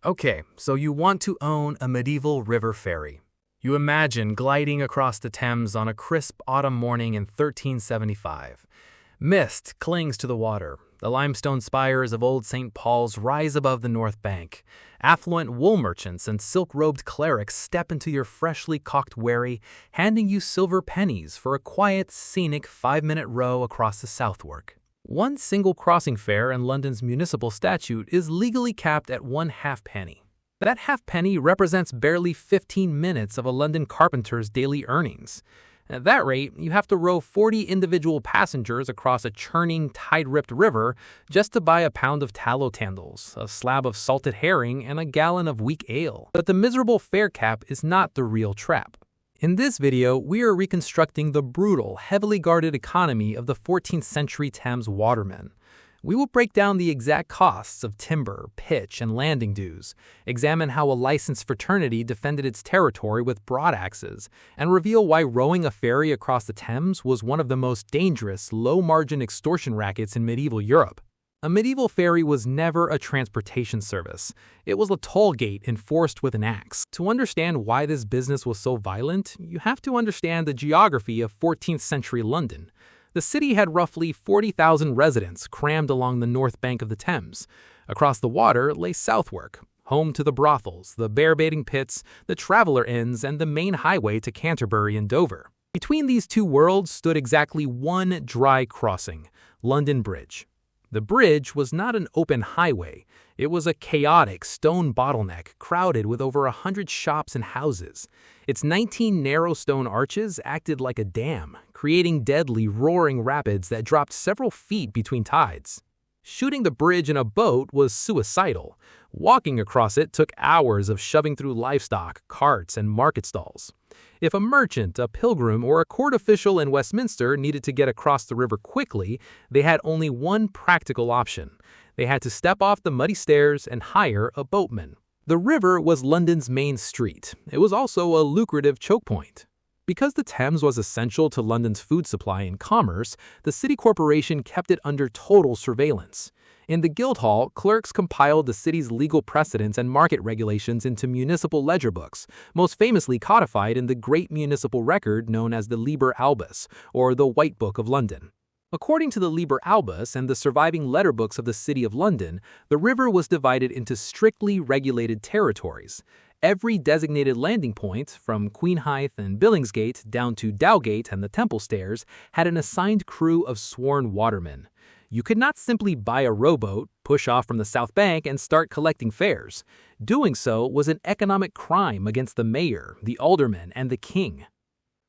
Okay, so you want to own a medieval river ferry. You imagine gliding across the Thames on a crisp autumn morning in 1375. Mist clings to the water. The limestone spires of old St. Paul's rise above the north bank. Affluent wool merchants and silk-robed clerics step into your freshly caulked wherry, handing you silver pennies for a quiet, scenic 5-minute row across the Southwark. One single crossing fare in London's municipal statute is legally capped at 1/2 penny. That half penny represents barely 15 minutes of a London carpenter's daily earnings. At that rate, you have to row 40 individual passengers across a churning, tide-ripped river just to buy a pound of tallow tandles, a slab of salted herring, and a gallon of weak ale. But the miserable fare cap is not the real trap. In this video, we are reconstructing the brutal, heavily guarded economy of the 14th century Thames watermen. We will break down the exact costs of timber, pitch, and landing dues, examine how a licensed fraternity defended its territory with broadaxes, and reveal why rowing a ferry across the Thames was one of the most dangerous, low-margin extortion rackets in medieval Europe. A medieval ferry was never a transportation service. It was a toll gate enforced with an axe. To understand why this business was so violent, you have to understand the geography of 14th century London. The city had roughly 40,000 residents crammed along the north bank of the Thames. Across the water lay Southwark, home to the brothels, the bear-baiting pits, the traveller inns, and the main highway to Canterbury and Dover. Between these two worlds stood exactly one dry crossing, London Bridge. The bridge was not an open highway. It was a chaotic stone bottleneck crowded with over 100 shops and houses. Its 19 narrow stone arches acted like a dam, creating deadly, roaring rapids that dropped several feet between tides. Shooting the bridge in a boat was suicidal. Walking across it took hours of shoving through livestock, carts, and market stalls. If a merchant, a pilgrim, or a court official in Westminster needed to get across the river quickly, they had only one practical option. They had to step off the muddy stairs and hire a boatman. The river was London's main street. It was also a lucrative choke point. Because the Thames was essential to London's food supply and commerce, the city corporation kept it under total surveillance. In the Guildhall, clerks compiled the city's legal precedents and market regulations into municipal ledger books, most famously codified in the great municipal record known as the Liber Albus, or the White Book of London. According to the Liber Albus and the surviving letter books of the City of London, the river was divided into strictly regulated territories. Every designated landing point, from Queenhithe and Billingsgate down to Dowgate and the Temple Stairs, had an assigned crew of sworn watermen. You could not simply buy a rowboat, push off from the South Bank, and start collecting fares. Doing so was an economic crime against the mayor, the aldermen, and the king.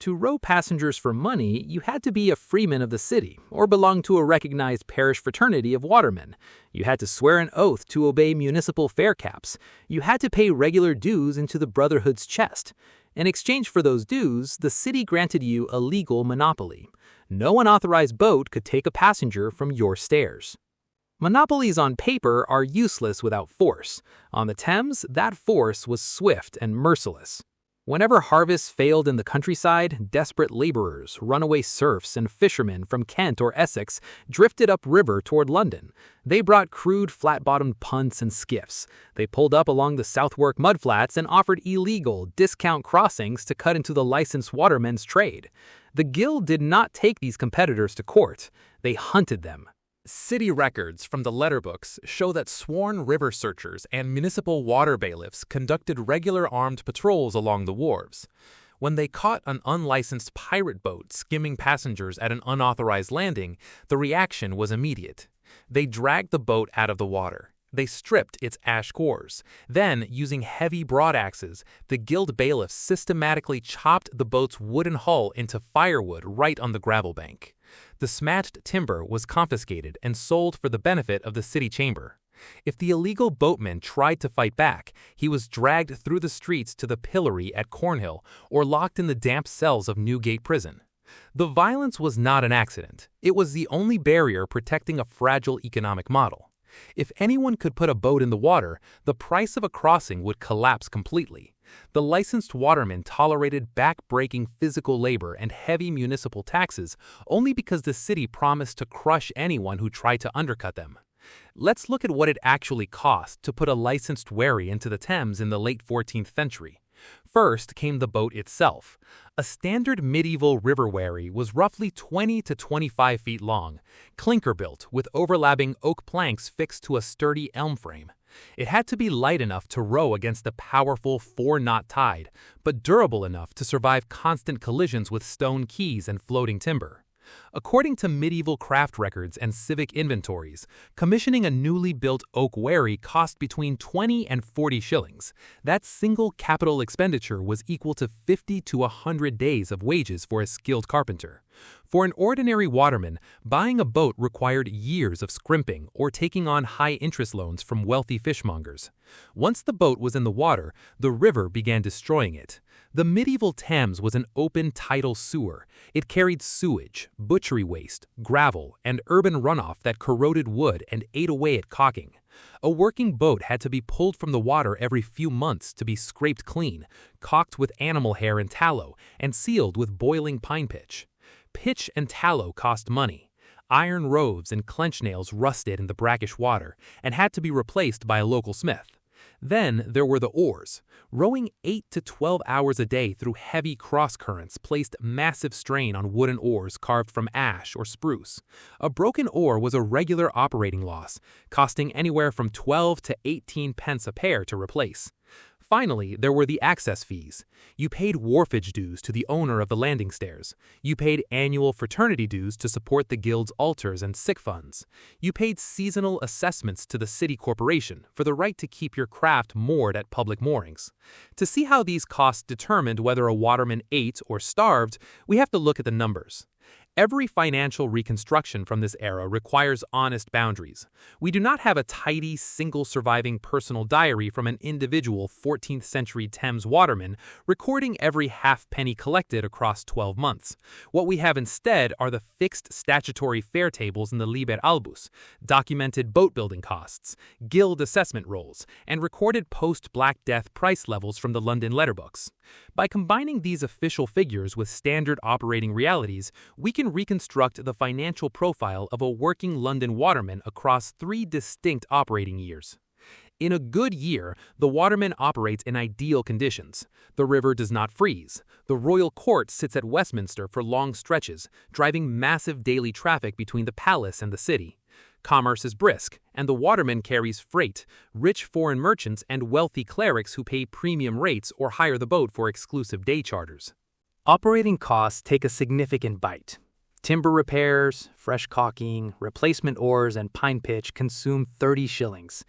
To row passengers for money, you had to be a freeman of the city or belong to a recognized parish fraternity of watermen. You had to swear an oath to obey municipal fare caps. You had to pay regular dues into the Brotherhood's chest. In exchange for those dues, the city granted you a legal monopoly. No unauthorized boat could take a passenger from your stairs. Monopolies on paper are useless without force. On the Thames, that force was swift and merciless. Whenever harvests failed in the countryside, desperate laborers, runaway serfs, and fishermen from Kent or Essex drifted upriver toward London. They brought crude, flat-bottomed punts and skiffs. They pulled up along the Southwark mudflats and offered illegal, discount crossings to cut into the licensed watermen's trade. The Guild did not take these competitors to court. They hunted them. City records from the letter books show that sworn river searchers and municipal water bailiffs conducted regular armed patrols along the wharves. When they caught an unlicensed pirate boat skimming passengers at an unauthorized landing, the reaction was immediate. They dragged the boat out of the water. They stripped its ash cores. Then, using heavy broadaxes, the guild bailiffs systematically chopped the boat's wooden hull into firewood right on the gravel bank. The smashed timber was confiscated and sold for the benefit of the city chamber. If the illegal boatman tried to fight back, he was dragged through the streets to the pillory at Cornhill or locked in the damp cells of Newgate Prison. The violence was not an accident. It was the only barrier protecting a fragile economic model. If anyone could put a boat in the water, the price of a crossing would collapse completely. The licensed watermen tolerated back-breaking physical labor and heavy municipal taxes only because the city promised to crush anyone who tried to undercut them. Let's look at what it actually cost to put a licensed wherry into the Thames in the late 14th century. First came the boat itself. A standard medieval river wherry was roughly 20 to 25 feet long, clinker-built with overlapping oak planks fixed to a sturdy elm frame. It had to be light enough to row against the powerful 4-knot tide, but durable enough to survive constant collisions with stone quays and floating timber. According to medieval craft records and civic inventories, commissioning a newly built oak wherry cost between 20 and 40 shillings. That single capital expenditure was equal to 50 to 100 days of wages for a skilled carpenter. For an ordinary waterman, buying a boat required years of scrimping or taking on high-interest loans from wealthy fishmongers. Once the boat was in the water, the river began destroying it. The medieval Thames was an open tidal sewer. It carried sewage, butchery waste, gravel, and urban runoff that corroded wood and ate away at caulking. A working boat had to be pulled from the water every few months to be scraped clean, caulked with animal hair and tallow, and sealed with boiling pine pitch. Pitch and tallow cost money. Iron roves and clench nails rusted in the brackish water and had to be replaced by a local smith. Then there were the oars. Rowing 8 to 12 hours a day through heavy cross-currents placed massive strain on wooden oars carved from ash or spruce. A broken oar was a regular operating loss, costing anywhere from 12 to 18 pence a pair to replace. Finally, there were the access fees. You paid wharfage dues to the owner of the landing stairs. You paid annual fraternity dues to support the guild's altars and sick funds. You paid seasonal assessments to the city corporation for the right to keep your craft moored at public moorings. To see how these costs determined whether a waterman ate or starved, we have to look at the numbers. Every financial reconstruction from this era requires honest boundaries. We do not have a tidy, single surviving personal diary from an individual 14th century Thames waterman recording every halfpenny collected across 12 months. What we have instead are the fixed statutory fare tables in the Liber Albus, documented boat building costs, guild assessment rolls, and recorded post-Black Death price levels from the London letterbooks. By combining these official figures with standard operating realities, we can reconstruct the financial profile of a working London waterman across 3 distinct operating years. In a good year, the waterman operates in ideal conditions. The river does not freeze. The royal court sits at Westminster for long stretches, driving massive daily traffic between the palace and the city. Commerce is brisk, and the waterman carries freight, rich foreign merchants and wealthy clerics who pay premium rates or hire the boat for exclusive day charters. Operating costs take a significant bite. Timber repairs, fresh caulking, replacement oars, and pine pitch consume 30 shillings.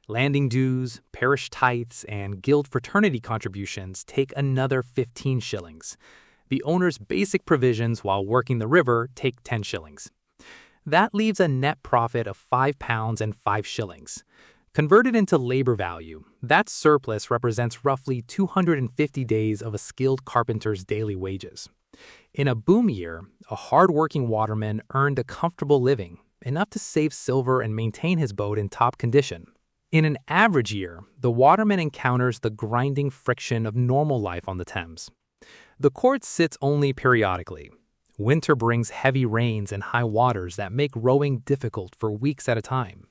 Landing dues, parish tithes, and guild fraternity contributions take another 15 shillings. The owner's basic provisions while working the river take 10 shillings. That leaves a net profit of £5 and 5 shillings. Converted into labor value, that surplus represents roughly 250 days of a skilled carpenter's daily wages. In a boom year, a hard-working waterman earned a comfortable living, enough to save silver and maintain his boat in top condition. In an average year, the waterman encounters the grinding friction of normal life on the Thames. The court sits only periodically. Winter brings heavy rains and high waters that make rowing difficult for weeks at a time.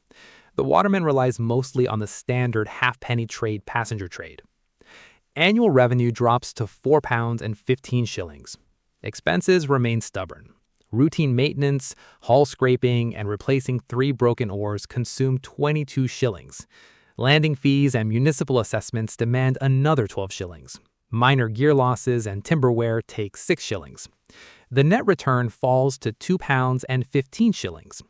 The waterman relies mostly on the standard halfpenny trade passenger trade. Annual revenue drops to £4 and 15 shillings. Expenses remain stubborn. Routine maintenance, hull scraping, and replacing 3 broken oars consume 22 shillings. Landing fees and municipal assessments demand another 12 shillings. Minor gear losses and timber wear take 6 shillings. The net return falls to £2 and 15 shillings.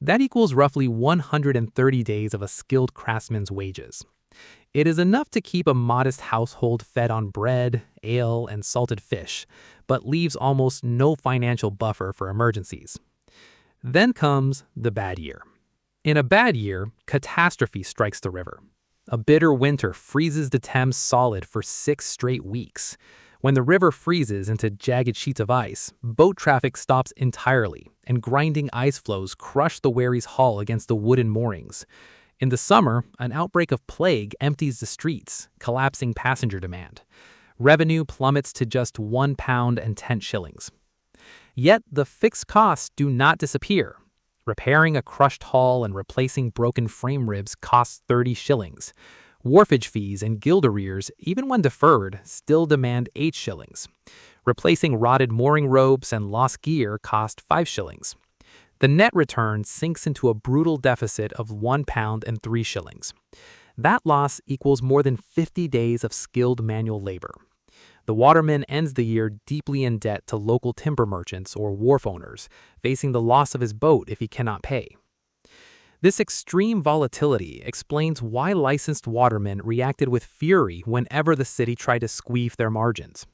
That equals roughly 130 days of a skilled craftsman's wages. It is enough to keep a modest household fed on bread, ale, and salted fish, but leaves almost no financial buffer for emergencies. Then comes the bad year. In a bad year, catastrophe strikes the river. A bitter winter freezes the Thames solid for 6 straight weeks. When the river freezes into jagged sheets of ice, boat traffic stops entirely, and grinding ice floes crush the wherry's hull against the wooden moorings. In the summer, an outbreak of plague empties the streets, collapsing passenger demand. Revenue plummets to just £1 and 10 shillings. Yet the fixed costs do not disappear. Repairing a crushed hull and replacing broken frame ribs costs 30 shillings. Wharfage fees and guild arrears, even when deferred, still demand 8 shillings. Replacing rotted mooring ropes and lost gear cost 5 shillings. The net return sinks into a brutal deficit of £1 and 3 shillings. That loss equals more than 50 days of skilled manual labor. The waterman ends the year deeply in debt to local timber merchants or wharf owners, facing the loss of his boat if he cannot pay. This extreme volatility explains why licensed watermen reacted with fury whenever the city tried to squeeze their margins.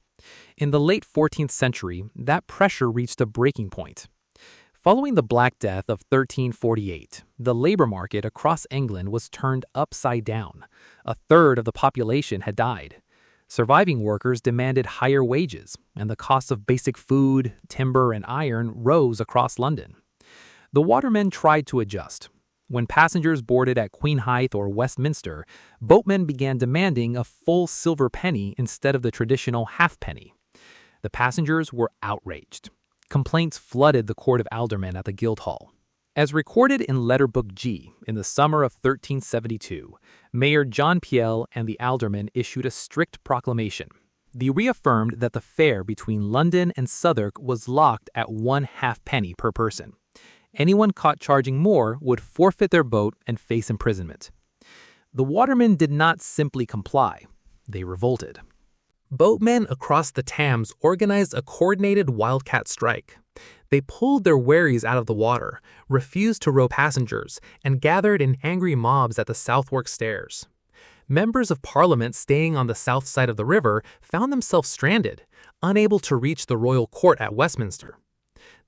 In the late 14th century, that pressure reached a breaking point. Following the Black Death of 1348, the labor market across England was turned upside down. A third of the population had died. Surviving workers demanded higher wages, and the cost of basic food, timber, and iron rose across London. The watermen tried to adjust. When passengers boarded at Queen Hithe or Westminster, boatmen began demanding a full silver penny instead of the traditional halfpenny. The passengers were outraged. Complaints flooded the Court of Aldermen at the Guildhall. As recorded in Letter Book G in the summer of 1372, Mayor John Peel and the aldermen issued a strict proclamation. They reaffirmed that the fare between London and Southwark was locked at 1 halfpenny per person. Anyone caught charging more would forfeit their boat and face imprisonment. The watermen did not simply comply. They revolted. Boatmen across the Thames organized a coordinated wildcat strike. They pulled their wherries out of the water, refused to row passengers, and gathered in angry mobs at the Southwark stairs. Members of Parliament staying on the south side of the river found themselves stranded, unable to reach the royal court at Westminster.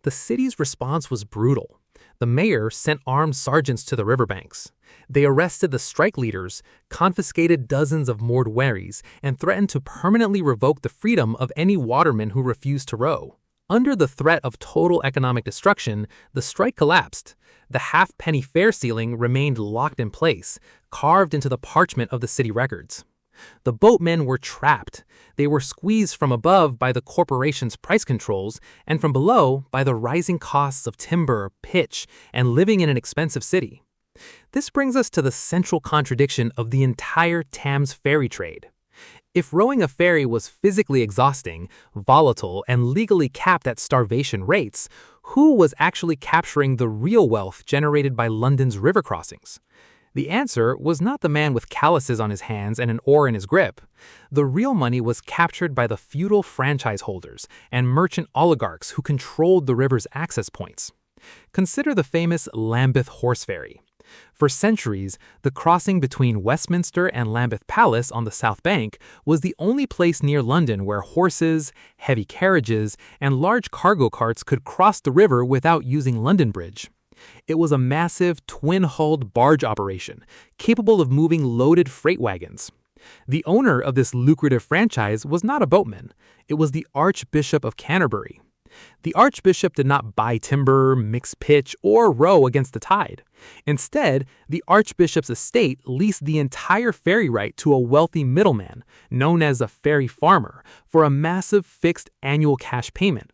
The city's response was brutal. The mayor sent armed sergeants to the riverbanks. They arrested the strike leaders, confiscated dozens of moored wherries, and threatened to permanently revoke the freedom of any waterman who refused to row. Under the threat of total economic destruction, the strike collapsed. The halfpenny fare ceiling remained locked in place, carved into the parchment of the city records. The boatmen were trapped. They were squeezed from above by the corporation's price controls and from below by the rising costs of timber, pitch, and living in an expensive city. This brings us to the central contradiction of the entire Thames ferry trade. If rowing a ferry was physically exhausting, volatile, and legally capped at starvation rates, who was actually capturing the real wealth generated by London's river crossings? The answer was not the man with calluses on his hands and an oar in his grip. The real money was captured by the feudal franchise holders and merchant oligarchs who controlled the river's access points. Consider the famous Lambeth horse ferry. For centuries, the crossing between Westminster and Lambeth Palace on the South Bank was the only place near London where horses, heavy carriages, and large cargo carts could cross the river without using London Bridge. It was a massive, twin-hulled barge operation, capable of moving loaded freight wagons. The owner of this lucrative franchise was not a boatman. It was the Archbishop of Canterbury. The Archbishop did not buy timber, mix pitch, or row against the tide. Instead, the Archbishop's estate leased the entire ferry right to a wealthy middleman, known as a ferry farmer, for a massive fixed annual cash payment.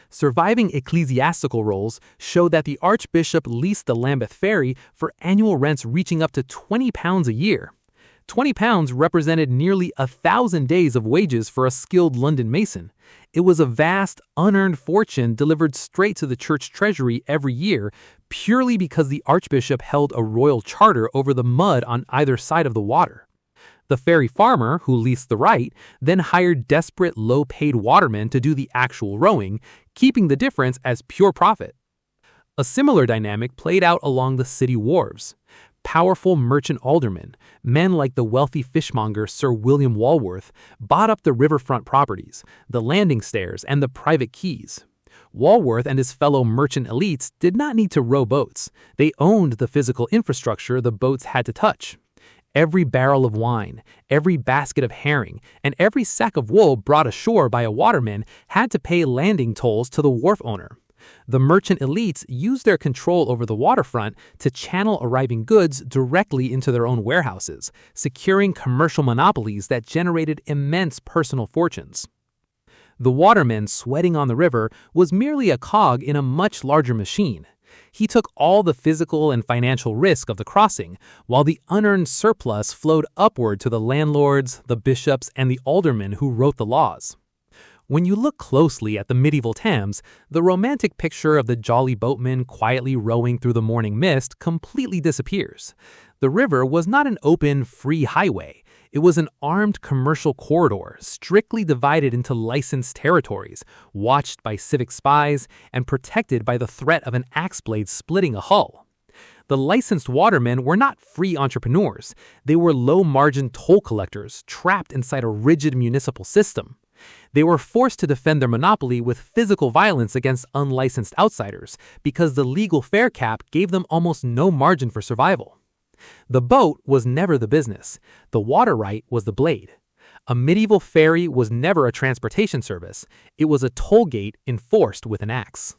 Surviving ecclesiastical rolls show that the Archbishop leased the Lambeth ferry for annual rents reaching up to £20 a year. £20 represented nearly 1,000 days of wages for a skilled London mason. It was a vast, unearned fortune delivered straight to the church treasury every year, purely because the Archbishop held a royal charter over the mud on either side of the water. The ferry farmer, who leased the right, then hired desperate, low-paid watermen to do the actual rowing, keeping the difference as pure profit. A similar dynamic played out along the city wharves. Powerful merchant aldermen, men like the wealthy fishmonger Sir William Walworth, bought up the riverfront properties, the landing stairs, and the private quays. Walworth and his fellow merchant elites did not need to row boats. They owned the physical infrastructure the boats had to touch. Every barrel of wine, every basket of herring, and every sack of wool brought ashore by a waterman had to pay landing tolls to the wharf owner. The merchant elites used their control over the waterfront to channel arriving goods directly into their own warehouses, securing commercial monopolies that generated immense personal fortunes. The waterman sweating on the river was merely a cog in a much larger machine. He took all the physical and financial risk of the crossing, while the unearned surplus flowed upward to the landlords, the bishops, and the aldermen who wrote the laws. When you look closely at the medieval Thames, the romantic picture of the jolly boatman quietly rowing through the morning mist completely disappears. The river was not an open, free highway. It was an armed commercial corridor, strictly divided into licensed territories, watched by civic spies, and protected by the threat of an axe blade splitting a hull. The licensed watermen were not free entrepreneurs. They were low-margin toll collectors trapped inside a rigid municipal system. They were forced to defend their monopoly with physical violence against unlicensed outsiders because the legal fare cap gave them almost no margin for survival. The boat was never the business. The water right was the blade. A medieval ferry was never a transportation service. It was a toll gate enforced with an axe.